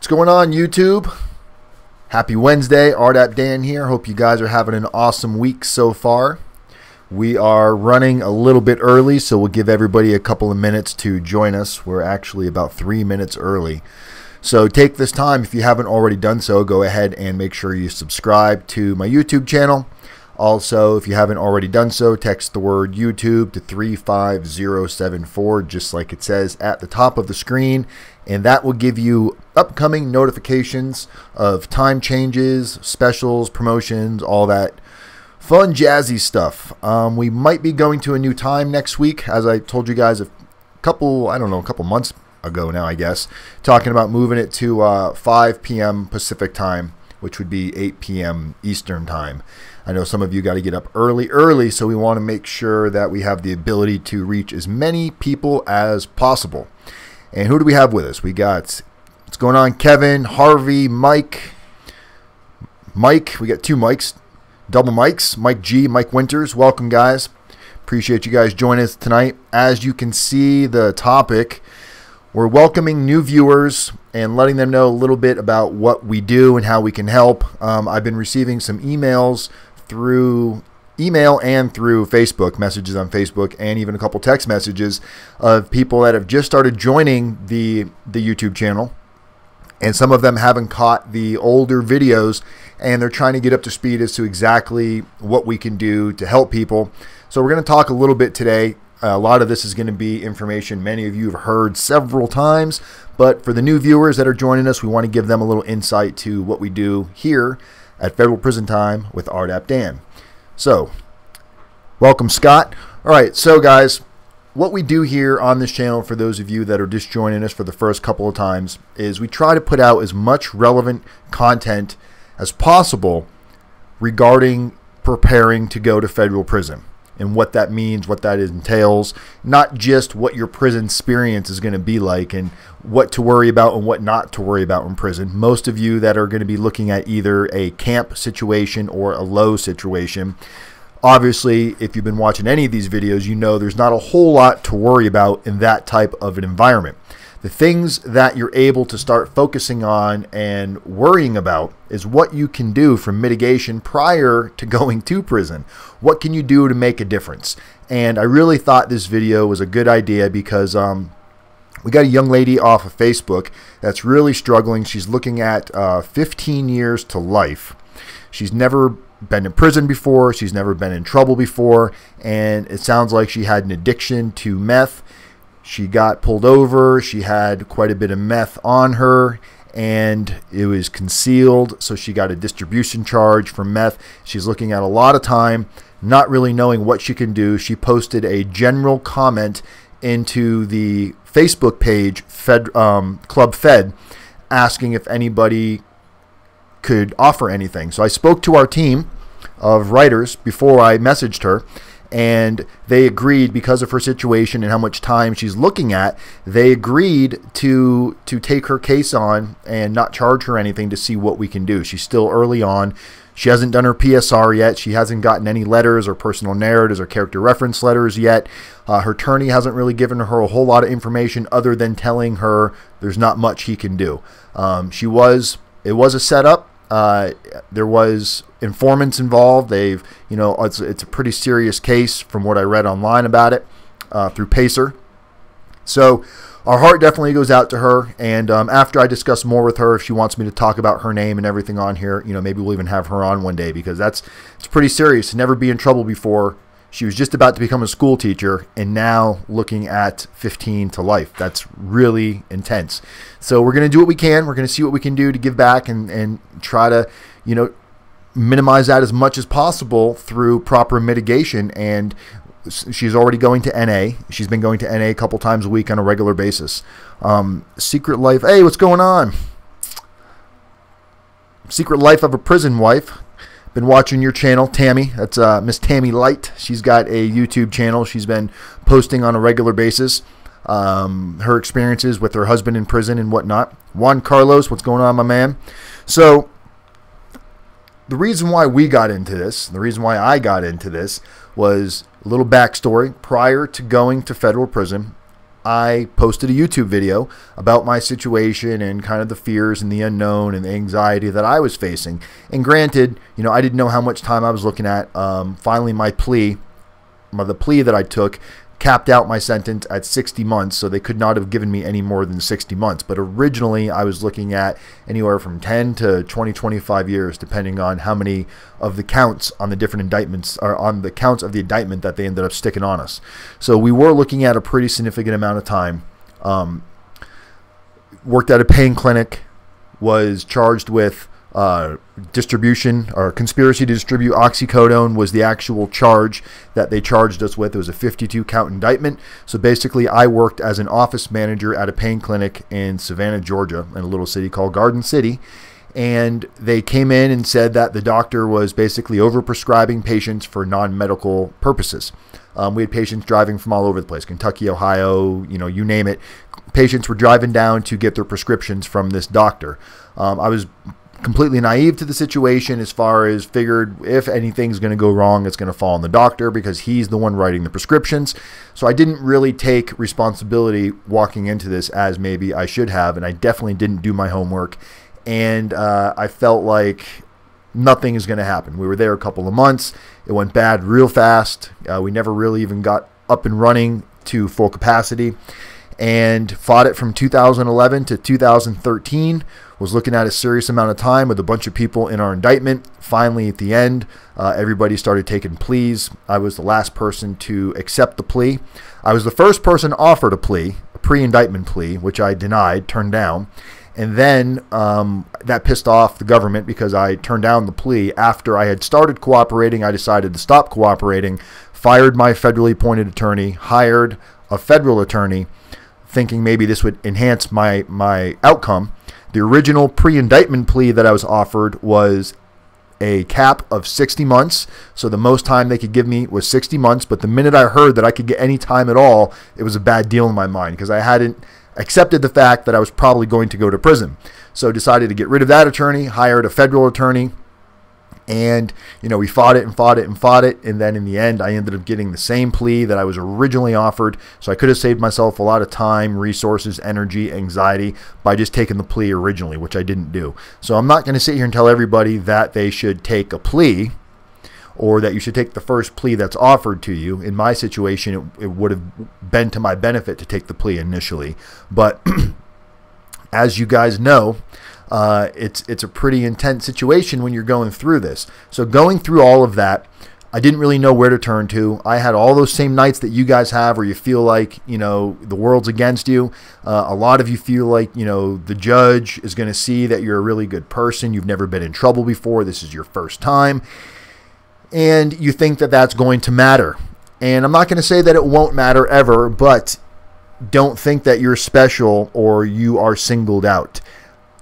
What's going on, YouTube? Happy Wednesday. RDAP Dan here. Hope you guys are having an awesome week so far. We are running a little bit early, so we'll give everybody a couple of minutes to join us. We're actually about 3 minutes early. So take this time, if you haven't already done so, go ahead and make sure you subscribe to my YouTube channel. Also, if you haven't already done so, text the word YouTube to 35074, just like it says at the top of the screen, and that will give you upcoming notifications of time changes, specials, promotions, all that fun, jazzy stuff. We might be going to a new time next week, as I told you guys a couple months ago now, I guess, talking about moving it to 5 p.m. Pacific time, which would be 8 p.m. Eastern time. I know some of you got to get up early, so we want to make sure that we have the ability to reach as many people as possible. And who do we have with us? We got, what's going on, Kevin, Harvey, Mike. We got two mics, double mics, Mike G, Mike Winters. Welcome, guys. Appreciate you guys joining us tonight. As you can see, the topic, we're welcoming new viewers and letting them know a little bit about what we do and how we can help. I've been receiving some emails through email and through Facebook, messages on Facebook, and even a couple text messages of people that have just started joining the YouTube channel. And some of them haven't caught the older videos, and they're trying to get up to speed as to exactly what we can do to help people. So we're going to talk a little bit today. A lot of this is going to be information many of you have heard several times, but for the new viewers that are joining us, we want to give them a little insight to what we do here at Federal Prison Time with RDAP Dan. So, welcome, Scott. All right, so guys, what we do here on this channel, for those of you that are just joining us for the first couple of times, is we try to put out as much relevant content as possible regarding preparing to go to federal prison and what that means, what that entails, not just what your prison experience is going to be like and what to worry about and what not to worry about in prison. Most of you that are going to be looking at either a camp situation or a low situation, obviously, if you've been watching any of these videos, you know there's not a whole lot to worry about in that type of an environment. The things that you're able to start focusing on and worrying about is what you can do for mitigation prior to going to prison. What can you do to make a difference? And I really thought this video was a good idea because we got a young lady off of Facebook that's really struggling. She's looking at 15 years to life. She's never been in prison before. She's never been in trouble before. And it sounds like she had an addiction to meth. She got pulled over. She had quite a bit of meth on her, and it was concealed, so she got a distribution charge for meth. She's looking at a lot of time, not really knowing what she can do. She posted a general comment into the Facebook page, Club Fed, asking if anybody could offer anything. So I spoke to our team of writers before I messaged her, and they agreed, because of her situation and how much time she's looking at, they agreed to take her case on and not charge her anything to see what we can do. She's still early on. She hasn't done her PSR yet. She hasn't gotten any letters or personal narratives or character reference letters yet. Her attorney hasn't really given her a whole lot of information other than telling her there's not much he can do. It was a setup. There was informants involved. It's a pretty serious case from what I read online about it through Pacer. So our heart definitely goes out to her. And after I discuss more with her, if she wants me to talk about her name and everything on here, maybe we'll even have her on one day, because it's pretty serious to never be in trouble before. She was just about to become a school teacher and now looking at 15 to life. That's really intense. So we're going to do what we can. We're going to see what we can do to give back and try to, minimize that as much as possible through proper mitigation. And she's already going to NA. She's been going to NA a couple times a week on a regular basis. Secret Life. Hey, what's going on? Secret Life of a Prison Wife. Been watching your channel, Tammy. That's Miss Tammy Light. She's got a YouTube channel. She's been posting on a regular basis her experiences with her husband in prison and whatnot. Juan Carlos, what's going on, my man? So the reason why we got into this, the reason why I got into this, was a little backstory. Prior to going to federal prison, I posted a YouTube video about my situation and kind of the fears and the unknown and the anxiety that I was facing. And granted, you know, I didn't know how much time I was looking at. Finally, the plea that I took capped out my sentence at 60 months, so they could not have given me any more than 60 months. But originally, I was looking at anywhere from 10 to 20, 25 years, depending on how many of the counts on the different indictments, or on the counts of the indictment that they ended up sticking on us. So we were looking at a pretty significant amount of time. Worked at a pain clinic, was charged with distribution or conspiracy to distribute oxycodone was the actual charge that they charged us with. It was a 52 count indictment. So basically I worked as an office manager at a pain clinic in Savannah, Georgia, in a little city called Garden City. And they came in and said that the doctor was basically overprescribing patients for non-medical purposes. We had patients driving from all over the place, Kentucky, Ohio, you know, you name it. Patients were driving down to get their prescriptions from this doctor. I was completely naive to the situation, as far as figured if anything's going to go wrong, it's going to fall on the doctor because he's the one writing the prescriptions. So I didn't really take responsibility walking into this as maybe I should have, and I definitely didn't do my homework. And I felt like nothing is going to happen. We were there a couple of months. It went bad real fast. We never really even got up and running to full capacity, and fought it from 2011 to 2013. Was looking at a serious amount of time with a bunch of people in our indictment. Finally, at the end, everybody started taking pleas. I was the last person to accept the plea. I was the first person offered a plea, a pre-indictment plea, which I denied, turned down. And then that pissed off the government because I turned down the plea. After I had started cooperating, I decided to stop cooperating, fired my federally appointed attorney, hired a federal attorney, thinking maybe this would enhance my outcome. The original pre-indictment plea that I was offered was a cap of 60 months. So the most time they could give me was 60 months. But the minute I heard that I could get any time at all, it was a bad deal in my mind because I hadn't accepted the fact that I was probably going to go to prison. So decided to get rid of that attorney, hired a federal attorney. And, you know, we fought it and fought it and fought it. And then in the end, I ended up getting the same plea that I was originally offered. So I could have saved myself a lot of time, resources, energy, anxiety by just taking the plea originally, which I didn't do. So I'm not going to sit here and tell everybody that they should take a plea or that you should take the first plea that's offered to you. In my situation, it would have been to my benefit to take the plea initially. But as you guys know, it's a pretty intense situation when you're going through this. So going through all of that, I didn't really know where to turn to. I had all those same nights that you guys have where you feel like, you know, the world's against you. A lot of you feel like, you know, the judge is going to see that you're a really good person. You've never been in trouble before. This is your first time. And you think that that's going to matter. And I'm not going to say that it won't matter ever, but don't think that you're special or you are singled out.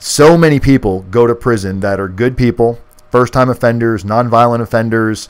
So many people go to prison that are good people, first-time offenders, nonviolent offenders,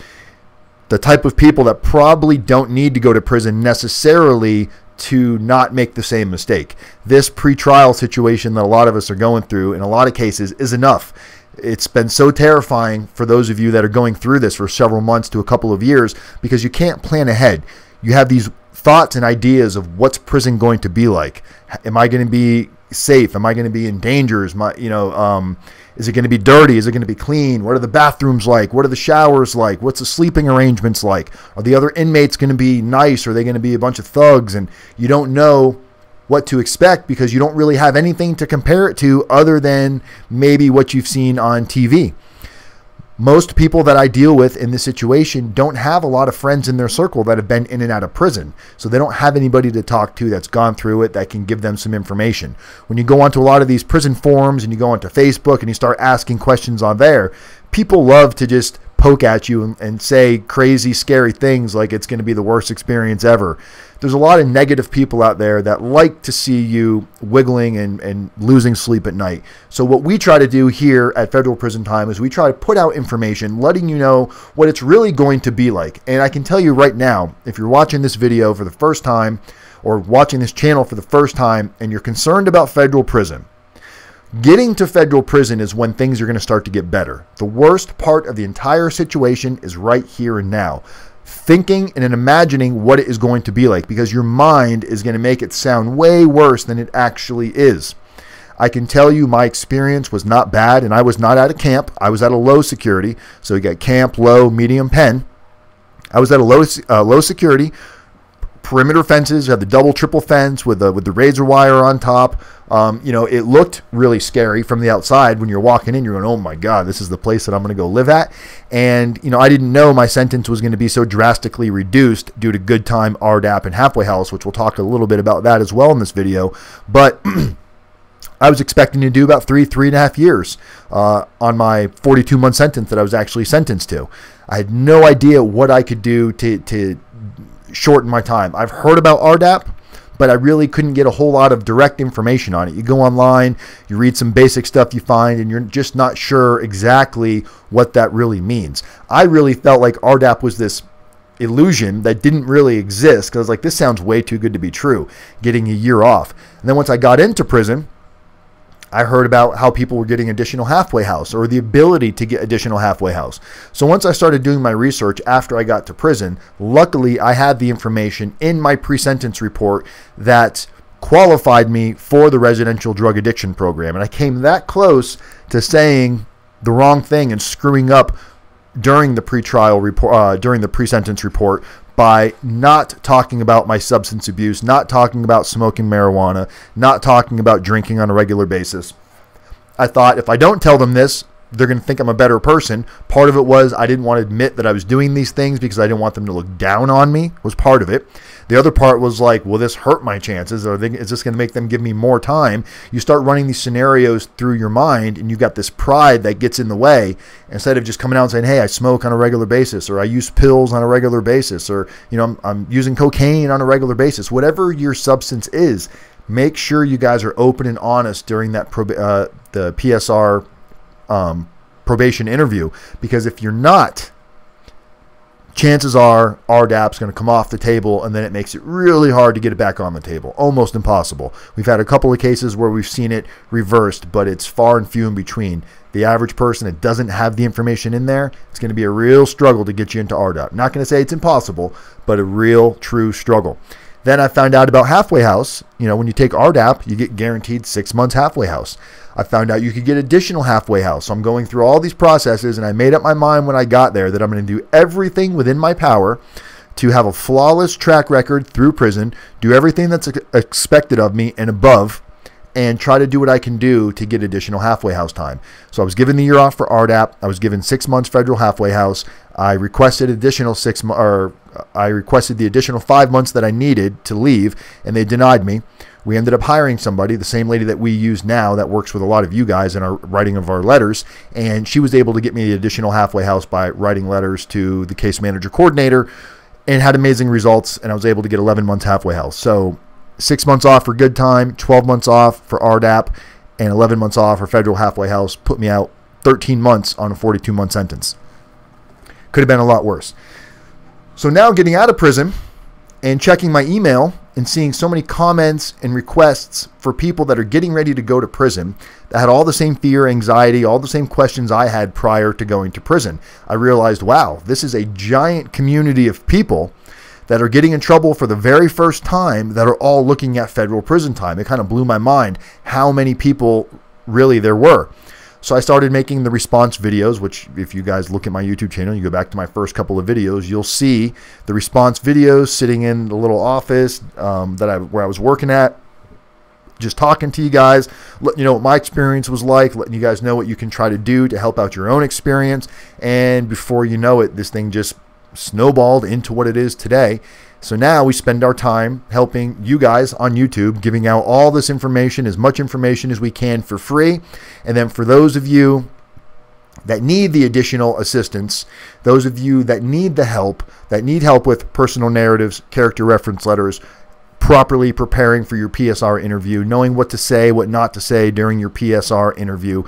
the type of people that probably don't need to go to prison necessarily to not make the same mistake. This pretrial situation that a lot of us are going through in a lot of cases is enough. It's been so terrifying for those of you that are going through this for several months to a couple of years because you can't plan ahead. You have these thoughts and ideas of what's prison going to be like. Am I going to be safe? Am I going to be in danger? Is it going to be dirty? Is it going to be clean? What are the bathrooms like? What are the showers like? What's the sleeping arrangements like? Are the other inmates going to be nice? Are they going to be a bunch of thugs? And you don't know what to expect because you don't really have anything to compare it to other than maybe what you've seen on TV. Most people that I deal with in this situation don't have a lot of friends in their circle that have been in and out of prison. So they don't have anybody to talk to that's gone through it that can give them some information. When you go onto a lot of these prison forums and you go onto Facebook and you start asking questions on there, people love to just poke at you and say crazy, scary things like it's going to be the worst experience ever. There's a lot of negative people out there that like to see you wiggling and losing sleep at night. So what we try to do here at Federal Prison Time is we try to put out information letting you know what it's really going to be like. And I can tell you right now, if you're watching this video for the first time or watching this channel for the first time and you're concerned about federal prison, getting to federal prison is when things are going to start to get better. The worst part of the entire situation is right here and now. thinking and imagining what it is going to be like, because your mind is going to make it sound way worse than it actually is. I can tell you my experience was not bad, and I was not at a camp. I was at a low security. So you got camp, low, medium, pen. I was at a low security, perimeter fences. You have the double, triple fence with the razor wire on top. You know, it looked really scary from the outside. When you're walking in, you're going, oh my God, this is the place that I'm going to go live at. And, you know, I didn't know my sentence was going to be so drastically reduced due to good time, RDAP, and halfway house, which we'll talk a little bit about that as well in this video. But I was expecting to do about 3.5 years on my 42-month sentence that I was actually sentenced to. I had no idea what I could do to shorten my time. I've heard about RDAP, but I really couldn't get a whole lot of direct information on it. You go online, you read some basic stuff you find, and you're just not sure exactly what that really means. I really felt like RDAP was this illusion that didn't really exist, because I was like, this sounds way too good to be true, getting a year off. And then once I got into prison, I heard about how people were getting additional halfway house, or the ability to get additional halfway house. So once I started doing my research after I got to prison, luckily I had the information in my pre-sentence report that qualified me for the residential drug addiction program. And I came that close to saying the wrong thing and screwing up during the pre-trial report, during the pre-sentence report, by not talking about my substance abuse, not talking about smoking marijuana, not talking about drinking on a regular basis. I thought if I don't tell them this, they're going to think I'm a better person. Part of it was I didn't want to admit that I was doing these things because I didn't want them to look down on me, was part of it. The other part was like, will this hurt my chances? Or is this going to make them give me more time? You start running these scenarios through your mind, and you've got this pride that gets in the way. Instead of just coming out and saying, hey, I smoke on a regular basis, or I use pills on a regular basis, or, you know, I'm using cocaine on a regular basis. Whatever your substance is, make sure you guys are open and honest during that the PSR probation interview, because if you're not, chances are RDAP's going to come off the table, and then it makes it really hard to get it back on the table. Almost impossible. We've had a couple of cases where we've seen it reversed, but it's far and few in between. The average person that doesn't have the information in there, it's going to be a real struggle to get you into RDAP. Not going to say it's impossible, but a real, true struggle. Then I found out about halfway house. You know, when you take RDAP, you get guaranteed 6 months halfway house. I found out you could get additional halfway house. So I'm going through all these processes, and I made up my mind when I got there that I'm going to do everything within my power to have a flawless track record through prison, do everything that's expected of me and above, and try to do what I can do to get additional halfway house time. So I was given the year off for RDAP. I was given 6 months federal halfway house. I requested additional I requested the additional 5 months that I needed to leave, and they denied me. We ended up hiring somebody, the same lady that we use now that works with a lot of you guys in our writing of our letters, and she was able to get me the additional halfway house by writing letters to the case manager coordinator, and had amazing results, and I was able to get 11 months halfway house. So 6 months off for good time, 12 months off for RDAP, and 11 months off for federal halfway house put me out 13 months on a 42-month sentence. Could have been a lot worse. So now getting out of prison and checking my email and seeing so many comments and requests for people that are getting ready to go to prison that had all the same fear, anxiety, all the same questions I had prior to going to prison, I realized, wow, this is a giant community of people that are getting in trouble for the very first time that are all looking at federal prison time. It kind of blew my mind how many people really there were. So I started making the response videos, which if you guys look at my YouTube channel, you go back to my first couple of videos, you'll see the response videos sitting in the little office where I was working at, just talking to you guys, letting you know what my experience was like, letting you guys know what you can try to do to help out your own experience. And before you know it, this thing just snowballed into what it is today. So now we spend our time helping you guys on YouTube, giving out all this information, as much information as we can for free. And then for those of you that need the additional assistance, those of you that need the help, that need help with personal narratives, character reference letters, properly preparing for your PSR interview, knowing what to say, what not to say during your PSR interview,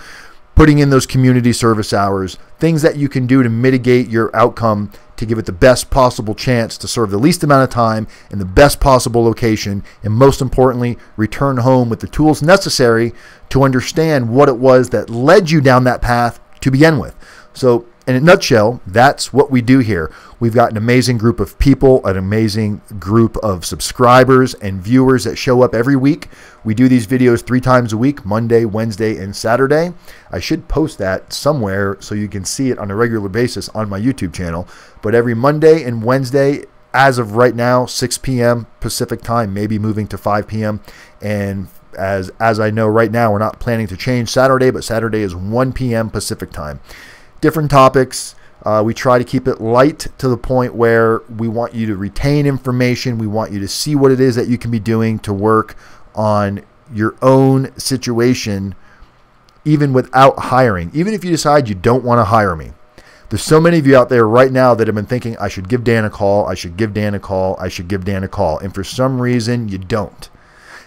putting in those community service hours, things that you can do to mitigate your outcome to give it the best possible chance to serve the least amount of time in the best possible location, and most importantly, return home with the tools necessary to understand what it was that led you down that path to begin with. So in a nutshell, that's what we do here. We've got an amazing group of people, an amazing group of subscribers and viewers that show up every week. We do these videos 3 times a week, Monday, Wednesday, and Saturday. I should post that somewhere so you can see it on a regular basis on my YouTube channel. But every Monday and Wednesday, as of right now, 6 p.m. Pacific time, maybe moving to 5 p.m. And as I know right now, we're not planning to change Saturday, but Saturday is 1 p.m. Pacific time. Different topics. We try to keep it light to the point where we want you to retain information. We want you to see what it is that you can be doing to work on your own situation, even without hiring. Even if you decide you don't want to hire me. There's so many of you out there right now that have been thinking, I should give Dan a call, I should give Dan a call, I should give Dan a call. And for some reason, you don't.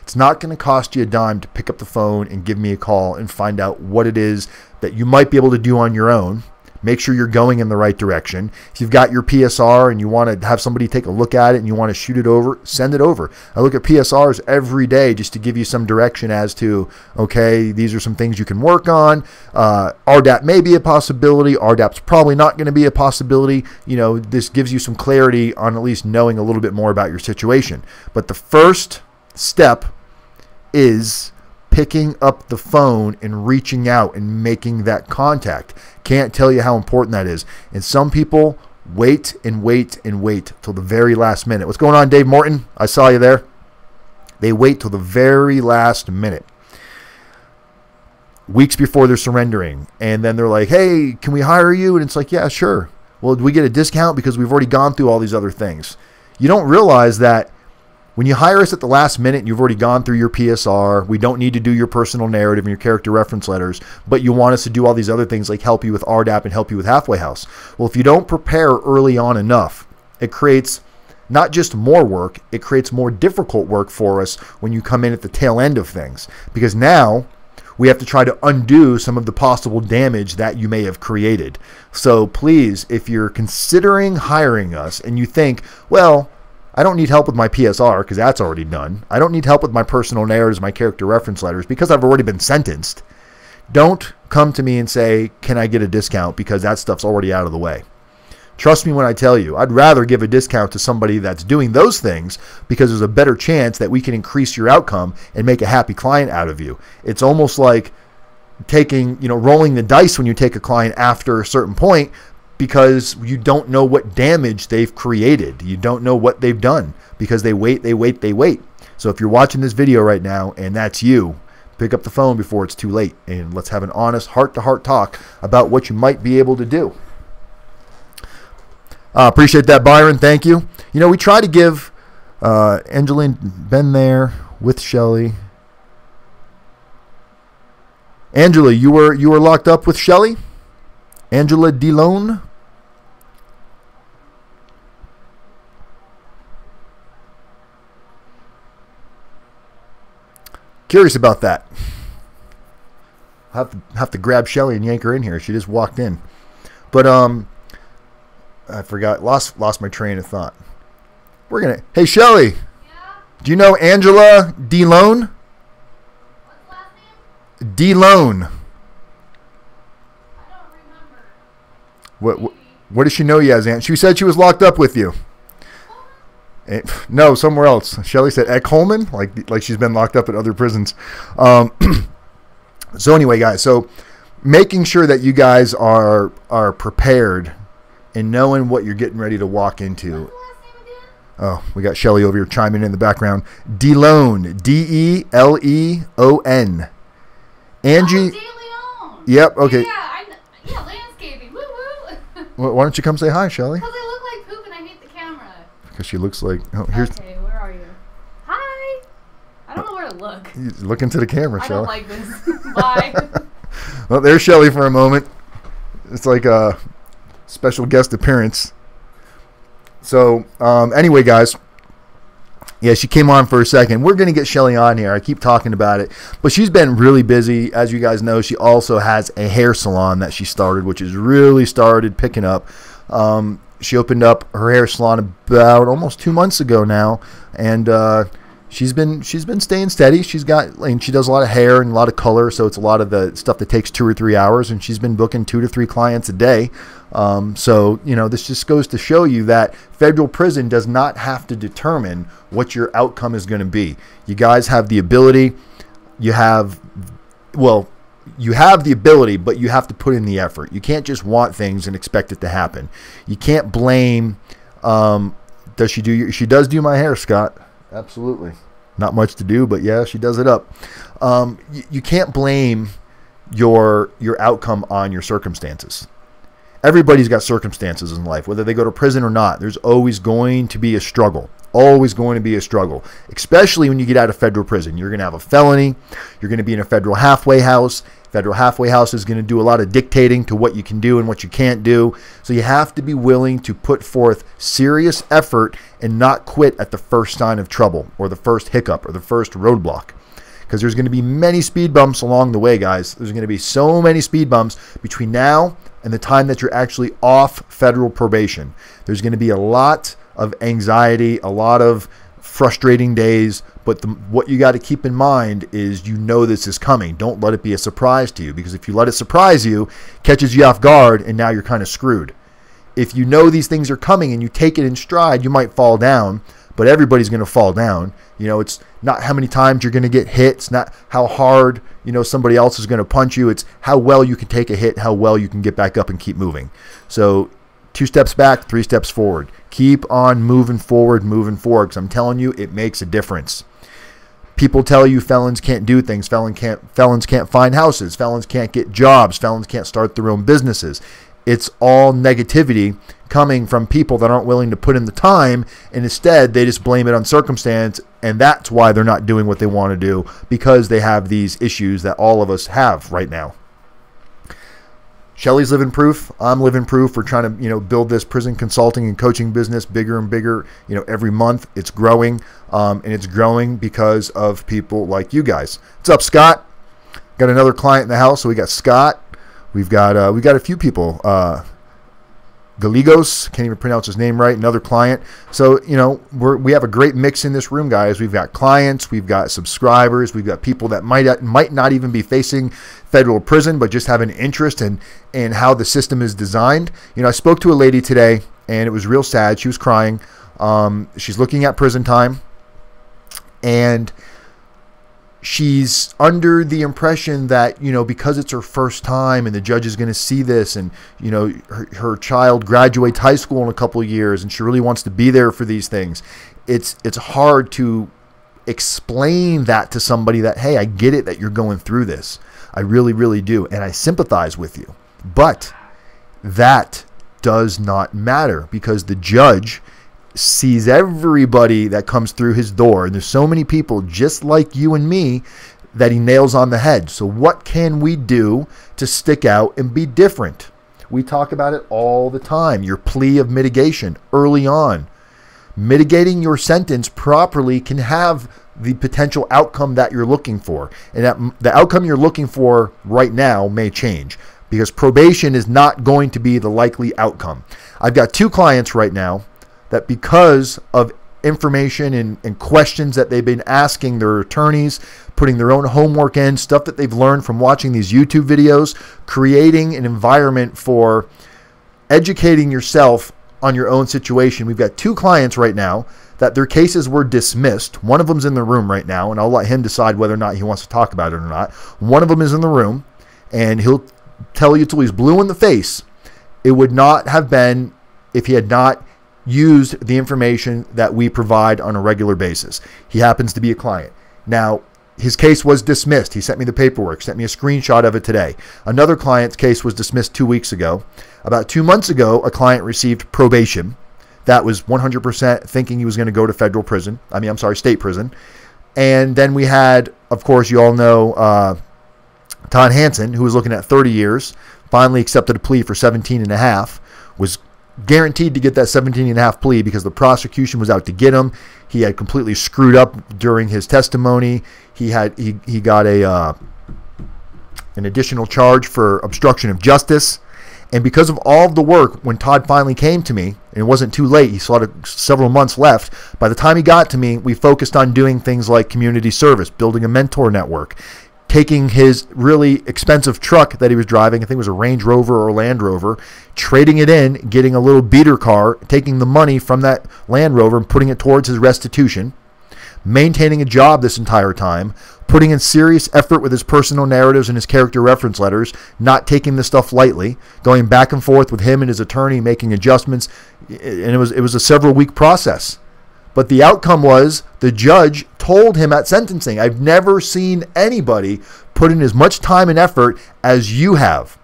It's not going to cost you a dime to pick up the phone and give me a call and find out what it is that you might be able to do on your own. Make sure you're going in the right direction. If you've got your PSR and you want to have somebody take a look at it and you want to shoot it over, send it over. I look at PSRs every day just to give you some direction as to, okay, these are some things you can work on. RDAP may be a possibility. RDAP's probably not going to be a possibility. You know, this gives you some clarity on at least knowing a little bit more about your situation. But the first step is picking up the phone and reaching out and making that contact. Can't tell you how important that is. And some people wait and wait and wait till the very last minute. What's going on, Dave Morton? I saw you there. They wait till the very last minute, weeks before they're surrendering. And then they're like, hey, can we hire you? And it's like, yeah, sure. Well, do we get a discount because we've already gone through all these other things? You don't realize that when you hire us at the last minute and you've already gone through your PSR, we don't need to do your personal narrative and your character reference letters, but you want us to do all these other things like help you with RDAP and help you with Halfway House. Well, if you don't prepare early on enough, it creates not just more work, it creates more difficult work for us when you come in at the tail end of things. Because now we have to try to undo some of the possible damage that you may have created. So please, if you're considering hiring us and you think, well, I don't need help with my PSR because that's already done. I don't need help with my personal narratives, my character reference letters because I've already been sentenced. Don't come to me and say, can I get a discount, because that stuff's already out of the way. Trust me when I tell you, I'd rather give a discount to somebody that's doing those things because there's a better chance that we can increase your outcome and make a happy client out of you. It's almost like taking, rolling the dice when you take a client after a certain point, because you don't know what damage they've created. You don't know what they've done because they wait. So if you're watching this video right now and that's you, pick up the phone before it's too late and let's have an honest heart-to-heart talk about what you might be able to do. Appreciate that, Byron. Thank you. We try to give Angeline been there with Shelly. Angela, you were locked up with Shelly? Angela DeLone? Curious about that. Have to grab Shelly and yank her in here. She just walked in. But I forgot. Lost my train of thought. Hey, Shelly. Yeah? Do you know Angela DeLone? What's the last name? DeLone. What does she know you as, Aunt? She said she was locked up with you. No, somewhere else. Shelly said at Coleman, like she's been locked up at other prisons. So anyway, guys, so making sure that you guys are prepared and knowing what you're getting ready to walk into. What's the last name again? Oh, we got Shelly over here chiming in the background. DeLone, DeLeon. Angie. DeLeon. Yep. Okay. Yeah, landscaping. Woo woo. Why don't you come say hi, Shelly? Because I look like poop and I hate the camera. Because she looks like. Oh, here's. Okay, where are you? Hi. I don't know where to look. Look into the camera, I Shelly. don't like this. Bye. Well, there's Shelly for a moment. It's like a special guest appearance. So, anyway, guys. Yeah, she came on for a second. We're going to get Shelly on here. I keep talking about it. But she's been really busy. As you guys know, she also has a hair salon that she started, which has really started picking up. She opened up her hair salon about almost 2 months ago now. And she's been staying steady. She does a lot of hair and a lot of color, so it's a lot of the stuff that takes 2 or 3 hours, and she's been booking 2 to 3 clients a day. So this just goes to show you that federal prison does not have to determine what your outcome is going to be. You guys have the ability. You have the ability, but you have to put in the effort. You can't just want things and expect it to happen. You can't blame. She does do my hair, Scott. Absolutely. Not much to do, but yeah, she does it up. You can't blame your outcome on your circumstances. Everybody's got circumstances in life, whether they go to prison or not. There's always going to be a struggle. Always going to be a struggle, especially when you get out of federal prison. You're going to have a felony. You're going to be in a federal halfway house. Federal halfway house is going to do a lot of dictating to what you can do and what you can't do. So you have to be willing to put forth serious effort and not quit at the first sign of trouble or the first hiccup or the first roadblock. Because there's going to be many speed bumps along the way, guys. There's going to be so many speed bumps between now and the time that you're actually off federal probation. There's going to be a lot of anxiety, a lot of frustrating days, but what you got to keep in mind is this is coming. Don't let it be a surprise to you, because if you let it surprise you, catches you off guard, and now you're kind of screwed. If you know these things are coming and you take it in stride, you might fall down, but everybody's going to fall down. It's not how many times you're going to get hit. It's not how hard, somebody else is going to punch you. It's how well you can take a hit, how well you can get back up and keep moving. So 2 steps back, 3 steps forward. Keep on moving forward, because I'm telling you, it makes a difference. People tell you felons can't do things. Felons can't find houses. Felons can't get jobs. Felons can't start their own businesses. It's all negativity coming from people that aren't willing to put in the time, and instead they just blame it on circumstance, and that's why they're not doing what they want to do, because they have these issues that all of us have right now. Shelly's living proof. I'm living proof. We're trying to, build this prison consulting and coaching business bigger and bigger. Every month it's growing, and it's growing because of people like you guys. What's up, Scott? Got another client in the house. So we got Scott. We got a few people. Galigos, can't even pronounce his name right. Another client. So we have a great mix in this room, guys. We've got clients, we've got subscribers, we've got people that might not even be facing federal prison, but just have an interest in how the system is designed. I spoke to a lady today, and it was real sad. She was crying. She's looking at prison time, and she's under the impression that, because it's her first time and the judge is going to see this, and, her child graduates high school in a couple of years and she really wants to be there for these things. It's hard to explain that to somebody that, hey, I get it that you're going through this. I really, really do. And I sympathize with you. But that does not matter, because the judge sees everybody that comes through his door, and there's so many people just like you and me that he nails on the head. So what can we do to stick out and be different? We talk about it all the time. Your plea of mitigation early on. Mitigating your sentence properly can have the potential outcome that you're looking for, and that the outcome you're looking for right now may change, because probation is not going to be the likely outcome. I've got 2 clients right now that, because of information and questions that they've been asking their attorneys, putting their own homework in, stuff that they've learned from watching these YouTube videos, creating an environment for educating yourself on your own situation. We've got 2 clients right now that their cases were dismissed. One of them's in the room right now, and I'll let him decide whether or not he wants to talk about it or not. One of them is in the room, and he'll tell you till he's blue in the face, it would not have been if he had not used the information that we provide on a regular basis. He happens to be a client. Now, his case was dismissed. He sent me the paperwork, sent me a screenshot of it today. Another client's case was dismissed 2 weeks ago. About 2 months ago, a client received probation. That was 100% thinking he was going to go to federal prison. State prison. And then we had, of course, you all know Todd Hansen, who was looking at 30 years, finally accepted a plea for 17 and a half, was guaranteed to get that 17 and a half plea because the prosecution was out to get him. He had completely screwed up during his testimony. He got an additional charge for obstruction of justice, And because of all of the work, when Todd finally came to me, and it wasn't too late, he saw several months left. By the time he got to me, we focused on doing things like community service, building a mentor network, taking his really expensive truck that he was driving, I think it was a Range Rover or Land Rover, trading it in, getting a little beater car, taking the money from that Land Rover and putting it towards his restitution, maintaining a job this entire time, putting in serious effort with his personal narratives and his character reference letters, not taking this stuff lightly, going back and forth with him and his attorney, making adjustments, and it was a several week process. But the outcome was the judge told him at sentencing, I've never seen anybody put in as much time and effort as you have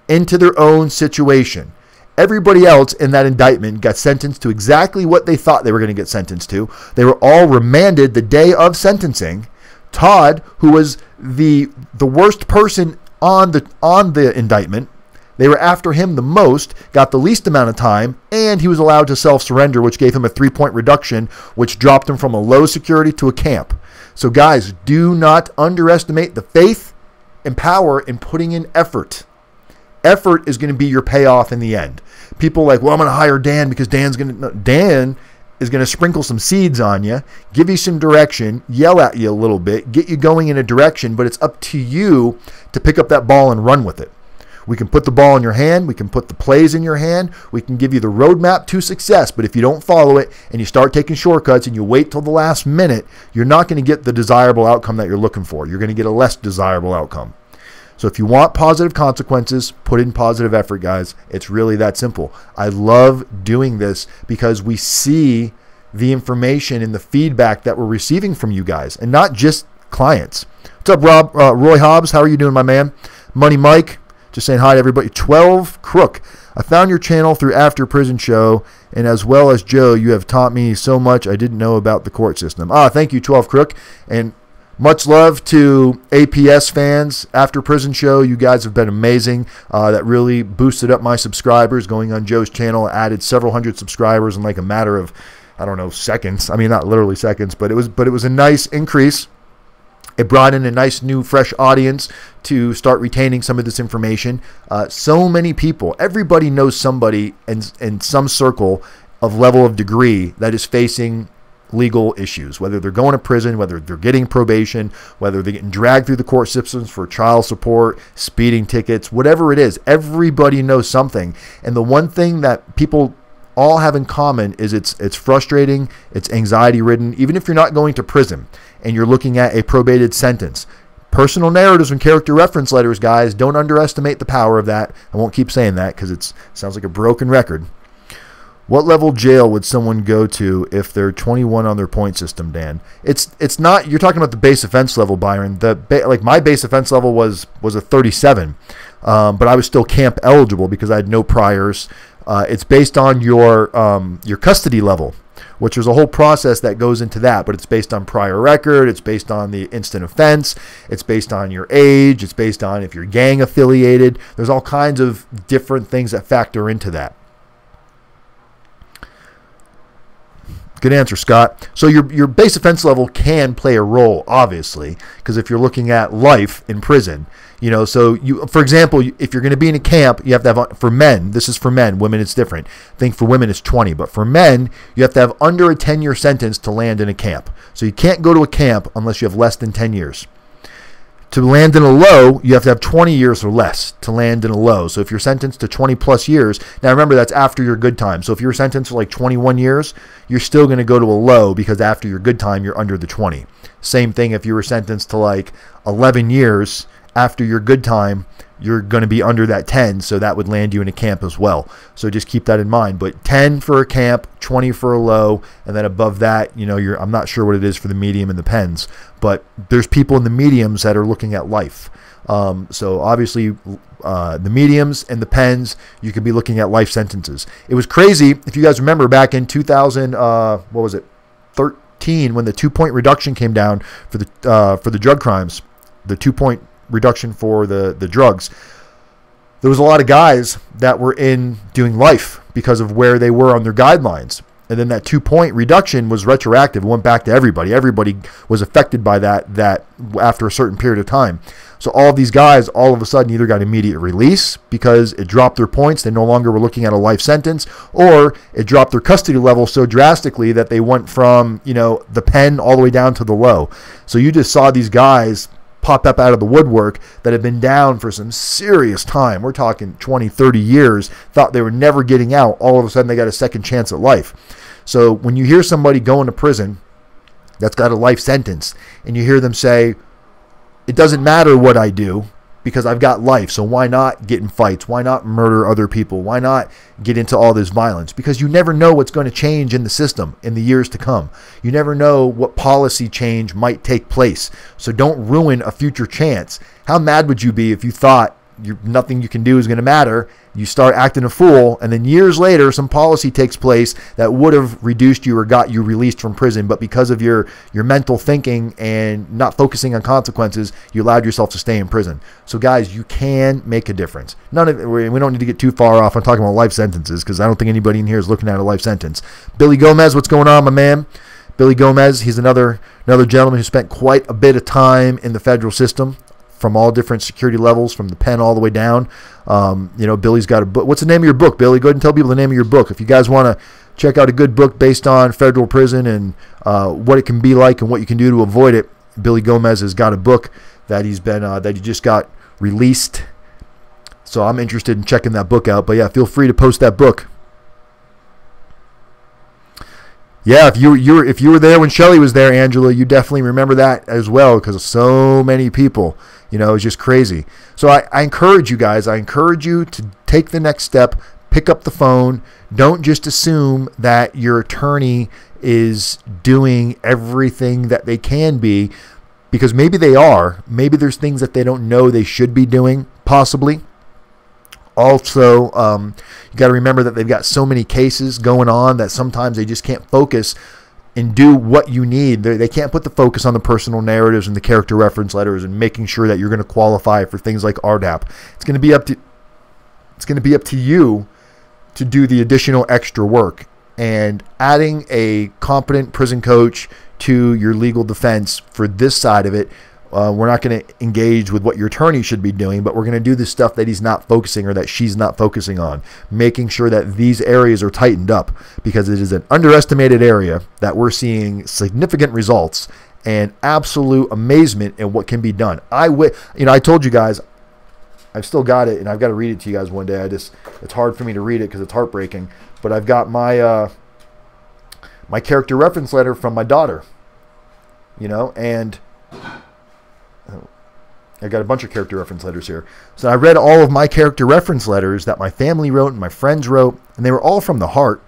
into their own situation. Everybody else in that indictment got sentenced to exactly what they thought they were going to get sentenced to. They were all remanded the day of sentencing. Todd, who was the worst person on the indictment, they were after him the most, got the least amount of time, and he was allowed to self-surrender, which gave him a 3-point reduction, which dropped him from a low security to a camp. So guys, do not underestimate the faith and power in putting in effort. Effort is going to be your payoff in the end. People are like, well, I'm going to hire Dan because Dan is going to sprinkle some seeds on you, give you some direction, yell at you a little bit, get you going in a direction, but it's up to you to pick up that ball and run with it. We can put the ball in your hand. We can put the plays in your hand. We can give you the roadmap to success. But if you don't follow it and you start taking shortcuts and you wait till the last minute, you're not going to get the desirable outcome that you're looking for. You're going to get a less desirable outcome. So if you want positive consequences, put in positive effort, guys. It's really that simple. I love doing this because we see the information and the feedback that we're receiving from you guys, and not just clients. What's up, Rob? Roy Hobbs, how are you doing, my man? Money Mike, just saying hi to everybody. 12 Crook, I found your channel through After Prison Show, and as well as Joe, you have taught me so much I didn't know about the court system. Thank you, 12 Crook, and much love to APS fans, After Prison Show. You guys have been amazing. That really boosted up my subscribers. Going on Joe's channel, added several hundred subscribers in like a matter of, I don't know, seconds. I mean, not literally seconds, but it was a nice increase. It brought in a nice new fresh audience to start retaining some of this information. So many people, everybody knows somebody in some circle of level of degree that is facing legal issues, whether they're going to prison, whether they're getting probation, whether they're getting dragged through the court systems for child support, speeding tickets, whatever it is. Everybody knows something. And the one thing that people all have in common is it's frustrating, it's anxiety ridden. Even if you're not going to prison and you're looking at a probated sentence, personal narratives and character reference letters, guys, don't underestimate the power of that. I won't keep saying that because it sounds like a broken record. What level jail would someone go to if they're 21 on their point system, Dan? It's not, you're talking about the base offense level, Byron. Like my base offense level was a 37, but I was still camp eligible because I had no priors. It's based on your custody level, which there's a whole process that goes into that, but it's based on prior record, it's based on the instant offense, it's based on your age, it's based on if you're gang affiliated. There's all kinds of different things that factor into that. Good answer, Scott. So your base offense level can play a role, obviously, because if you're looking at life in prison, so for example, if you're going to be in a camp, you have to have, for men, this is for men, women it's different. I think for women it's 20, but for men, you have to have under a 10-year sentence to land in a camp. So you can't go to a camp unless you have less than 10 years. To land in a low, you have to have 20 years or less to land in a low. So if you're sentenced to 20 plus years, now remember that's after your good time. So if you're sentenced to like 21 years, you're still going to go to a low because after your good time, you're under the 20. Same thing if you were sentenced to like 11 years, after your good time, you're going to be under that 10, so that would land you in a camp as well. So just keep that in mind. But 10 for a camp, 20 for a low, and then above that, I'm not sure what it is for the medium and the pens, but there's people in the mediums that are looking at life. So obviously, the mediums and the pens, you could be looking at life sentences. It was crazy if you guys remember back in 2013 when the 2-point reduction came down for the drug crimes, the 2-point reduction for the drugs. There was a lot of guys that were in doing life because of where they were on their guidelines. And then that 2-point reduction was retroactive. It went back to everybody. Everybody was affected by that after a certain period of time. So all of these guys all of a sudden either got immediate release because it dropped their points. They no longer were looking at a life sentence, or it dropped their custody level so drastically that they went from, the pen all the way down to the low. So you just saw these guys pop up out of the woodwork that had been down for some serious time. We're talking 20, 30 years, thought they were never getting out. All of a sudden they got a second chance at life. So when you hear somebody going to prison that's got a life sentence and you hear them say, it doesn't matter what I do because I've got life, so why not get in fights? Why not murder other people? Why not get into all this violence? Because you never know what's going to change in the system in the years to come. You never know what policy change might take place. So don't ruin a future chance. How mad would you be if you thought nothing you can do is going to matter? You start acting a fool, and then years later some policy takes place that would have reduced you or got you released from prison, but because of your mental thinking and not focusing on consequences, you allowed yourself to stay in prison. So guys, you can make a difference. We don't need to get too far off on talking about life sentences, because I don't think anybody in here is looking at a life sentence. Billy Gomez, what's going on, my man? Billy Gomez, he's another gentleman who spent quite a bit of time in the federal system, from all different security levels, from the pen all the way down. Billy's got a book. What's the name of your book, Billy? Go ahead and tell people the name of your book. If you guys want to check out a good book based on federal prison and what it can be like and what you can do to avoid it, Billy Gomez has got a book that that he just got released. So I'm interested in checking that book out. But yeah, feel free to post that book. Yeah, if you were there when Shelley was there, Angela, you definitely remember that as well, because so many people, it's just crazy. So I encourage you guys, I encourage you to take the next step, pick up the phone. Don't just assume that your attorney is doing everything that they can be, because maybe they are. Maybe there's things that they don't know they should be doing, possibly. Also, you got to remember that they've got so many cases going on that sometimes they just can't focus and do what you need. They can't put the focus on the personal narratives and the character reference letters and making sure that you're going to qualify for things like RDAP. It's going to be up to you to do the additional extra work, and adding a competent prison coach to your legal defense for this side of it. We're not going to engage with what your attorney should be doing, but we're going to do the stuff that he's not focusing or that she's not focusing on, making sure that these areas are tightened up, because it is an underestimated area that we're seeing significant results and absolute amazement in what can be done. I told you guys, I've still got it, and I've got to read it to you guys one day. It's hard for me to read it because it's heartbreaking, but I've got my my character reference letter from my daughter, and I got a bunch of character reference letters here. So I read all of my character reference letters that my family wrote and my friends wrote, and they were all from the heart,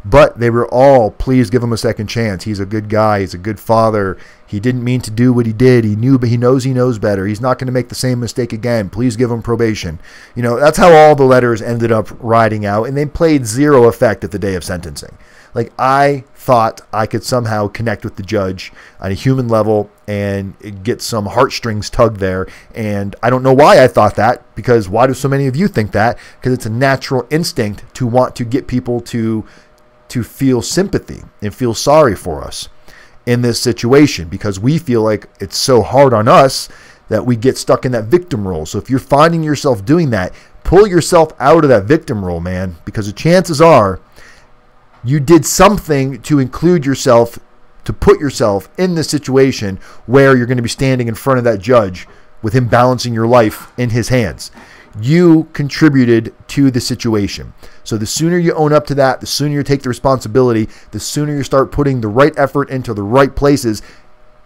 but they were all, please give him a second chance. He's a good guy. He's a good father. He didn't mean to do what he did. He knew, but he knows better. He's not going to make the same mistake again. Please give him probation. That's how all the letters ended up riding out, and they played zero effect at the day of sentencing. Like, I thought I could somehow connect with the judge on a human level and get some heartstrings tugged there. And I don't know why I thought that, because why do so many of you think that? Because it's a natural instinct to want to get people to feel sympathy and feel sorry for us in this situation, because we feel like it's so hard on us that we get stuck in that victim role. So if you're finding yourself doing that, pull yourself out of that victim role, man, because the chances are you did something to include yourself, to put yourself in this situation where you're going to be standing in front of that judge with him balancing your life in his hands. You contributed to the situation. So the sooner you own up to that, the sooner you take the responsibility, the sooner you start putting the right effort into the right places,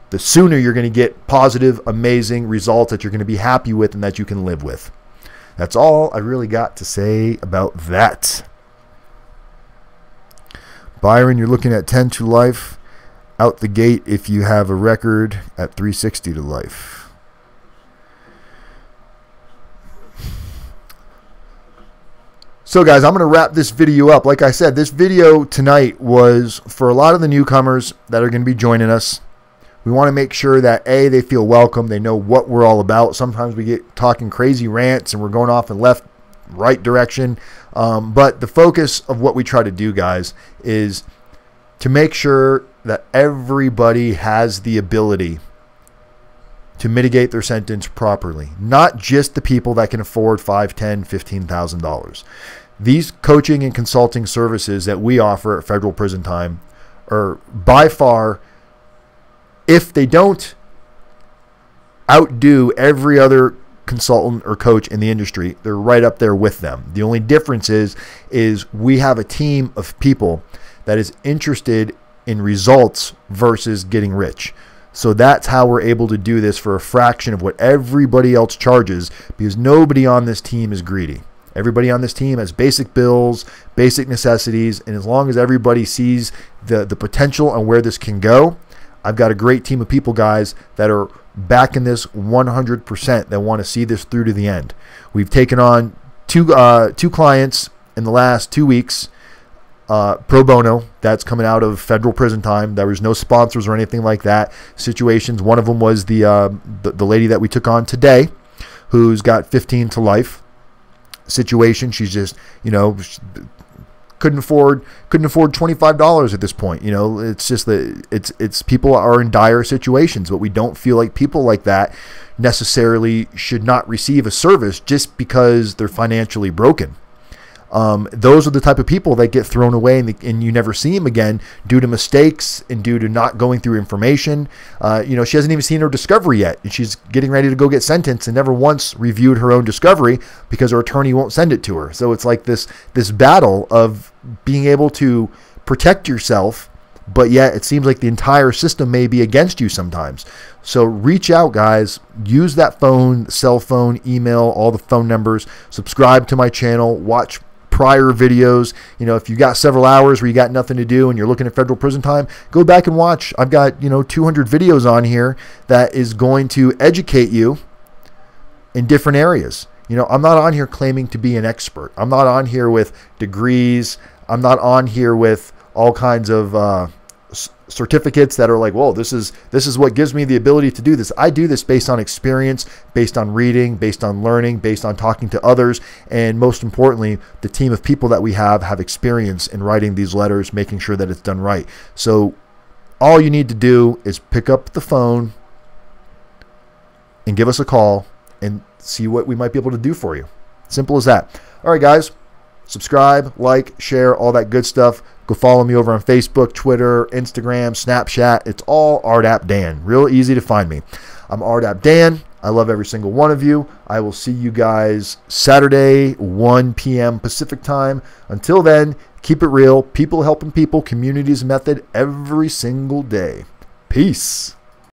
the sooner you're going to get positive, amazing results that you're going to be happy with and that you can live with. That's all I really got to say about that. Byron, you're looking at 10 to life out the gate if you have a record at 360 to life. So guys, I'm going to wrap this video up. Like I said, this video tonight was for a lot of the newcomers that are going to be joining us. We want to make sure that, A, they feel welcome. They know what we're all about. Sometimes we get talking crazy rants and we're going off in right direction. But the focus of what we try to do, guys, is to make sure that everybody has the ability to mitigate their sentence properly, not just the people that can afford $5,000, $10,000, $15,000. These coaching and consulting services that we offer at Federal Prison Time are by far, if they don't outdo every other consultant or coach in the industry, they're right up there with them. The only difference is we have a team of people that is interested in results versus getting rich. So that's how we're able to do this for a fraction of what everybody else charges, because nobody on this team is greedy. Everybody on this team has basic bills, basic necessities, and as long as everybody sees the potential and where this can go, I've got a great team of people, guys, that are backing this 100%, that want to see this through to the end. We've taken on two clients in the last 2 weeks, pro bono. That's coming out of Federal Prison Time. There was no sponsors or anything like that. Situations. One of them was the lady that we took on today, who's got 15 to life situation. She's just, couldn't afford $25 at this point. It's just that it's people are in dire situations, but we don't feel like people like that necessarily should not receive a service just because they're financially broken. Those are the type of people that get thrown away and you never see them again due to mistakes and due to not going through information. She hasn't even seen her discovery yet, and she's getting ready to go get sentenced and never once reviewed her own discovery because her attorney won't send it to her. So it's like this battle of being able to protect yourself, but yet it seems like the entire system may be against you sometimes. So reach out, guys. Use that phone, cell phone, email, all the phone numbers. Subscribe to my channel. Watch prior videos. If you got several hours where you got nothing to do and you're looking at Federal Prison Time, go back and watch. I've got 200 videos on here that is going to educate you in different areas. I'm not on here claiming to be an expert. I'm not on here with degrees. I'm not on here with all kinds of certificates that are like, whoa, this is what gives me the ability to do this. I do this based on experience, based on reading, based on learning, based on talking to others, and most importantly, the team of people that we have experience in writing these letters, making sure that it's done right. So all you need to do is pick up the phone and give us a call and see what we might be able to do for you. Simple as that. All right, guys. Subscribe, like, share, all that good stuff. Go follow me over on Facebook, Twitter, Instagram, Snapchat. It's all RDAP Dan. Real easy to find me. I'm RDAP Dan. I love every single one of you. I will see you guys Saturday, 1 p.m. Pacific time. Until then, keep it real. People helping people. Communities method every single day. Peace.